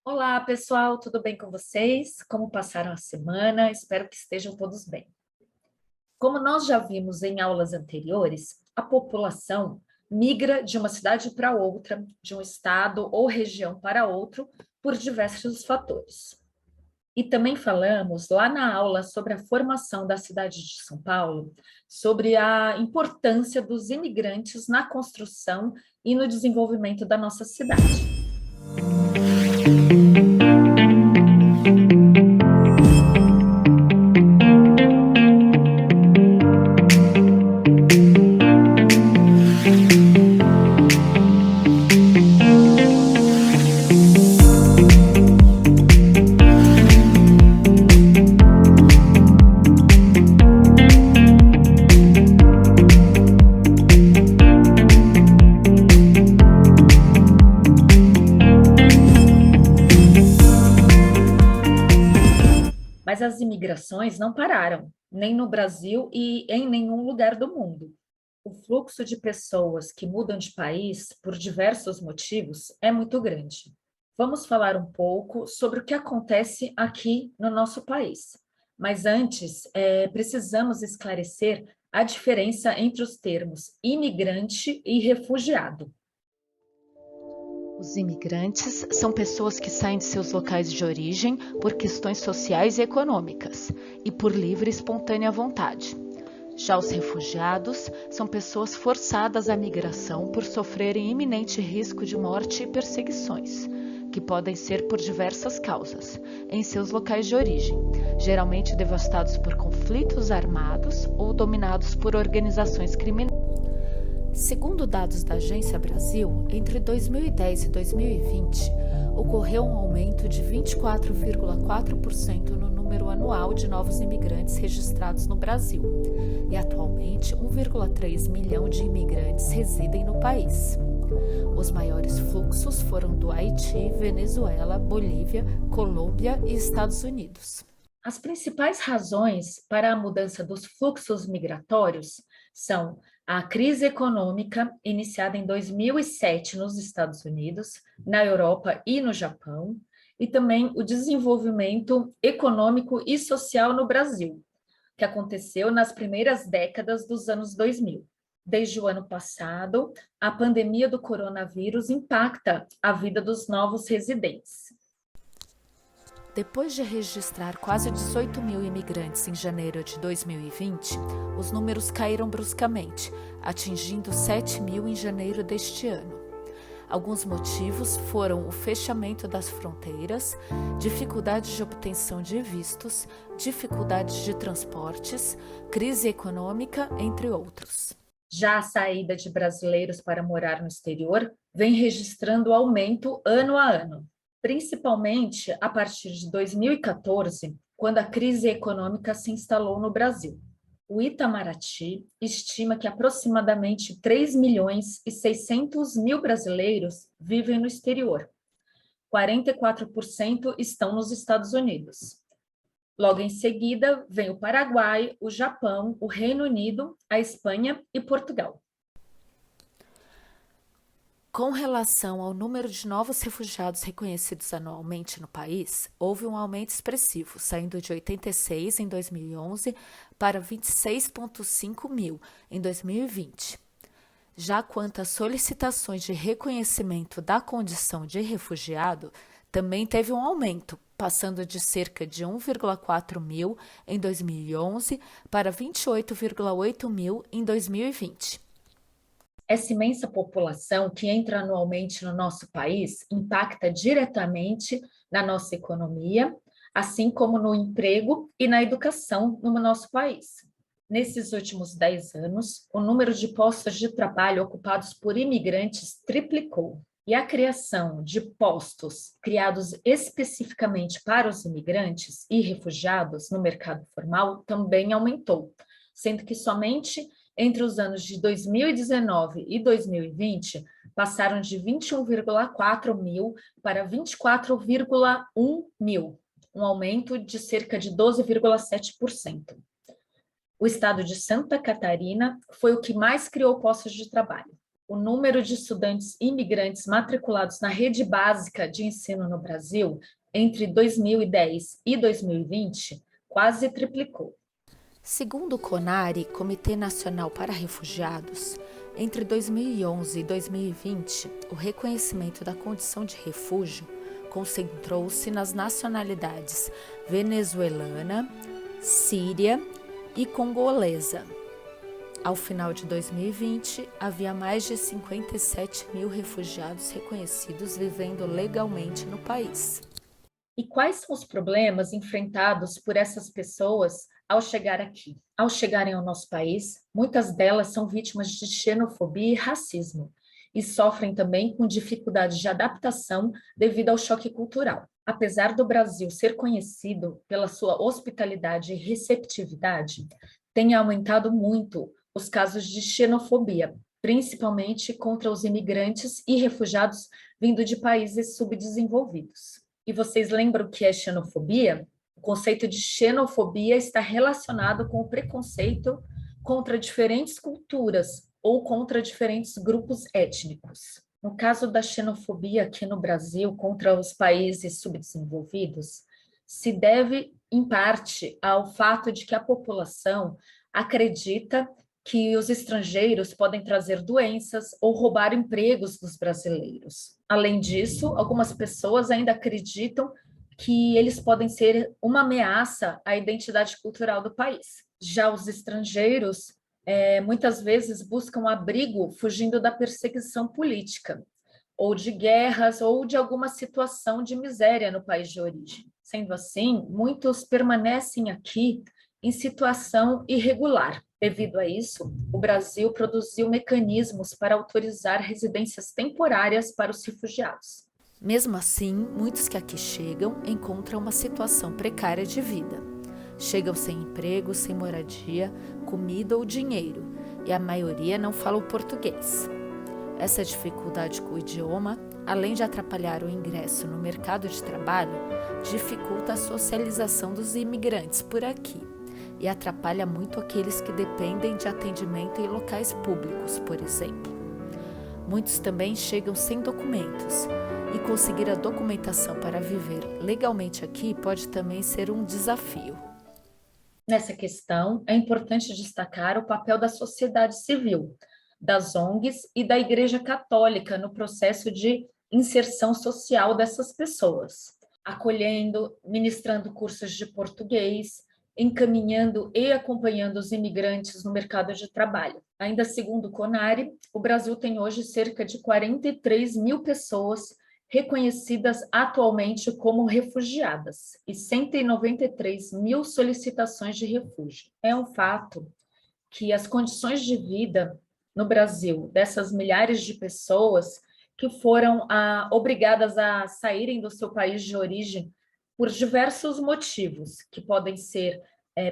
Olá, pessoal, tudo bem com vocês? Como passaram a semana? Espero que estejam todos bem. Como nós já vimos em aulas anteriores, a população migra de uma cidade para outra, de um estado ou região para outro, por diversos fatores. E também falamos lá na aula sobre a formação da cidade de São Paulo, sobre a importância dos imigrantes na construção e no desenvolvimento da nossa cidade. Mas as imigrações não pararam, nem no Brasil e em nenhum lugar do mundo. O fluxo de pessoas que mudam de país por diversos motivos é muito grande. Vamos falar um pouco sobre o que acontece aqui no nosso país. Mas antes, precisamos esclarecer a diferença entre os termos imigrante e refugiado. Os imigrantes são pessoas que saem de seus locais de origem por questões sociais e econômicas e por livre e espontânea vontade. Já os refugiados são pessoas forçadas à migração por sofrerem iminente risco de morte e perseguições, que podem ser por diversas causas, em seus locais de origem, geralmente devastados por conflitos armados ou dominados por organizações criminosas. Segundo dados da Agência Brasil, entre 2010 e 2020, ocorreu um aumento de 24,4% no número anual de novos imigrantes registrados no Brasil, e atualmente 1,3 milhão de imigrantes residem no país. Os maiores fluxos foram do Haiti, Venezuela, Bolívia, Colômbia e Estados Unidos. As principais razões para a mudança dos fluxos migratórios são a crise econômica iniciada em 2007 nos Estados Unidos, na Europa e no Japão, e também o desenvolvimento econômico e social no Brasil, que aconteceu nas primeiras décadas dos anos 2000. Desde o ano passado, a pandemia do coronavírus impacta a vida dos novos residentes. Depois de registrar quase 18 mil imigrantes em janeiro de 2020, os números caíram bruscamente, atingindo 7 mil em janeiro deste ano. Alguns motivos foram o fechamento das fronteiras, dificuldades de obtenção de vistos, dificuldades de transportes, crise econômica, entre outros. Já a saída de brasileiros para morar no exterior vem registrando aumento ano a ano, principalmente a partir de 2014, quando a crise econômica se instalou no Brasil. O Itamaraty estima que aproximadamente 3 milhões e 600 mil brasileiros vivem no exterior. 44% estão nos Estados Unidos. Logo em seguida, vem o Paraguai, o Japão, o Reino Unido, a Espanha e Portugal. Com relação ao número de novos refugiados reconhecidos anualmente no país, houve um aumento expressivo, saindo de 86 em 2011 para 26,5 mil em 2020. Já quanto às solicitações de reconhecimento da condição de refugiado, também teve um aumento, passando de cerca de 1,4 mil em 2011 para 28,8 mil em 2020. Essa imensa população que entra anualmente no nosso país impacta diretamente na nossa economia, assim como no emprego e na educação no nosso país. Nesses últimos 10 anos, o número de postos de trabalho ocupados por imigrantes triplicou, e a criação de postos criados especificamente para os imigrantes e refugiados no mercado formal também aumentou, sendo que somente entre os anos de 2019 e 2020, passaram de 21,4 mil para 24,1 mil, um aumento de cerca de 12,7%. O estado de Santa Catarina foi o que mais criou postos de trabalho. o número de estudantes imigrantes matriculados na rede básica de ensino no Brasil entre 2010 e 2020 quase triplicou. Segundo o CONARE, Comitê Nacional para Refugiados, entre 2011 e 2020, o reconhecimento da condição de refúgio concentrou-se nas nacionalidades venezuelana, síria e congolesa. Ao final de 2020, havia mais de 57 mil refugiados reconhecidos vivendo legalmente no país. E quais são os problemas enfrentados por essas pessoas ao chegar aqui? Ao chegarem ao nosso país, muitas delas são vítimas de xenofobia e racismo e sofrem também com dificuldade de adaptação devido ao choque cultural. Apesar do Brasil ser conhecido pela sua hospitalidade e receptividade, tem aumentado muito os casos de xenofobia, principalmente contra os imigrantes e refugiados vindo de países subdesenvolvidos. E vocês lembram o que é xenofobia? O conceito de xenofobia está relacionado com o preconceito contra diferentes culturas ou contra diferentes grupos étnicos. No caso da xenofobia aqui no Brasil contra os países subdesenvolvidos, se deve, em parte, ao fato de que a população acredita que os estrangeiros podem trazer doenças ou roubar empregos dos brasileiros. Além disso, algumas pessoas ainda acreditam que eles podem ser uma ameaça à identidade cultural do país. Já os estrangeiros, muitas vezes buscam abrigo fugindo da perseguição política, ou de guerras, ou de alguma situação de miséria no país de origem. Sendo assim, muitos permanecem aqui em situação irregular. Devido a isso, o Brasil produziu mecanismos para autorizar residências temporárias para os refugiados. Mesmo assim, muitos que aqui chegam encontram uma situação precária de vida. Chegam sem emprego, sem moradia, comida ou dinheiro, e a maioria não fala o português. Essa dificuldade com o idioma, além de atrapalhar o ingresso no mercado de trabalho, dificulta a socialização dos imigrantes por aqui e atrapalha muito aqueles que dependem de atendimento em locais públicos, por exemplo. Muitos também chegam sem documentos, e conseguir a documentação para viver legalmente aqui pode também ser um desafio. Nessa questão, é importante destacar o papel da sociedade civil, das ONGs e da Igreja Católica no processo de inserção social dessas pessoas, acolhendo, ministrando cursos de português, encaminhando e acompanhando os imigrantes no mercado de trabalho. Ainda segundo o CONARE, o Brasil tem hoje cerca de 43 mil pessoas reconhecidas atualmente como refugiadas e 193 mil solicitações de refúgio. É um fato que as condições de vida no Brasil dessas milhares de pessoas que foram obrigadas a saírem do seu país de origem por diversos motivos, que podem ser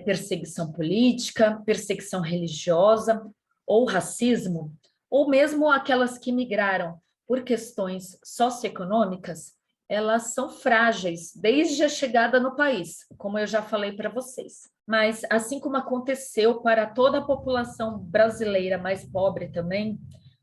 perseguição política, perseguição religiosa ou racismo, ou mesmo aquelas que migraram por questões socioeconômicas, elas são frágeis desde a chegada no país, como eu já falei para vocês. Mas, assim como aconteceu para toda a população brasileira mais pobre também,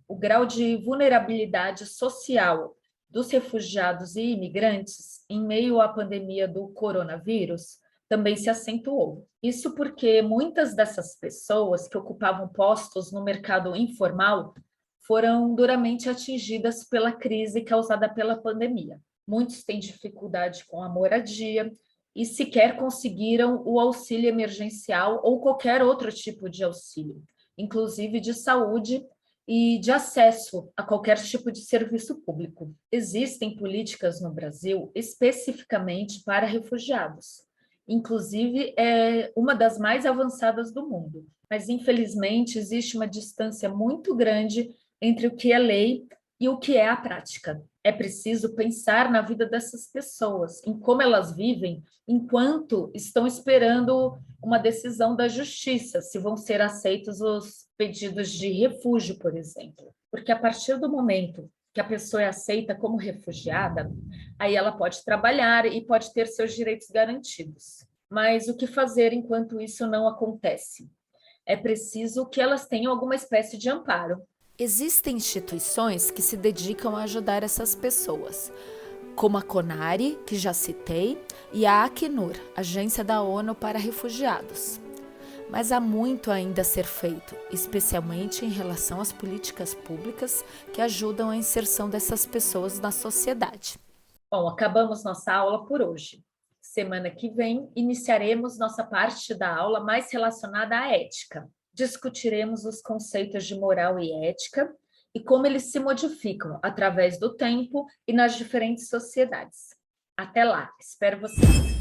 o grau de vulnerabilidade social dos refugiados e imigrantes em meio à pandemia do coronavírus também se acentuou. Isso porque muitas dessas pessoas que ocupavam postos no mercado informal foram duramente atingidas pela crise causada pela pandemia. Muitos têm dificuldade com a moradia e sequer conseguiram o auxílio emergencial ou qualquer outro tipo de auxílio, inclusive de saúde e de acesso a qualquer tipo de serviço público. Existem políticas no Brasil especificamente para refugiados. Inclusive, é uma das mais avançadas do mundo. Mas, infelizmente, existe uma distância muito grande entre o que é lei e o que é a prática. É preciso pensar na vida dessas pessoas, em como elas vivem enquanto estão esperando uma decisão da justiça, se vão ser aceitos os pedidos de refúgio, por exemplo. Porque a partir do momento que a pessoa é aceita como refugiada, aí ela pode trabalhar e pode ter seus direitos garantidos. Mas o que fazer enquanto isso não acontece? É preciso que elas tenham alguma espécie de amparo. Existem instituições que se dedicam a ajudar essas pessoas, como a CONARE, que já citei, e a Acnur, Agência da ONU para Refugiados. Mas há muito ainda a ser feito, especialmente em relação às políticas públicas que ajudam a inserção dessas pessoas na sociedade. Bom, acabamos nossa aula por hoje. Semana que vem, iniciaremos nossa parte da aula mais relacionada à ética. Discutiremos os conceitos de moral e ética e como eles se modificam através do tempo e nas diferentes sociedades. Até lá, espero vocês!